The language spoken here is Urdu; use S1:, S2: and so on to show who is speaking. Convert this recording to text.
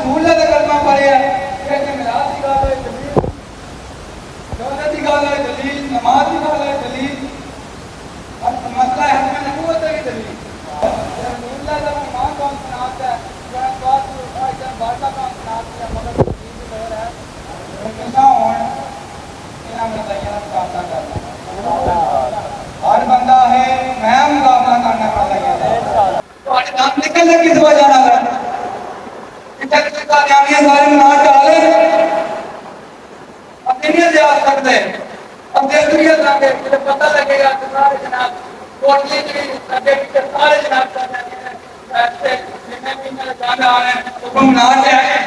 S1: رسول اللہ کا کلمہ پڑھے کہ میراث کی گل ہے دلیل، شہادت کی گل ہے دلیل، نماز کی گل ہے دلیل، مسئلہ ہے حتم نبوت ہے دلیل۔ رسول اللہ کا ایمان کون سناتا ہے، جہاں بات جہاں بادشاہ کون سناتا ہے، مگر چیز اور ہے ہمیشہ ہون انہاں مدعیاں کا مقابلہ کرنا۔ ہر بندہ ہے میں مقابلہ کرنا پڑتا ہے تو دم نکل لگی کس وجہ نہ کرنا اتنے قادیانیاں سارے منا ڈالے اب دنیا سے آ سکتے اب دنیا لگے پتہ لگے گا کہ سارے جناب کوٹلی کی لگے کہ سارے جناب ایسے جنہیں بھی میں جانا آ رہے ہیں حکم نہ چاہے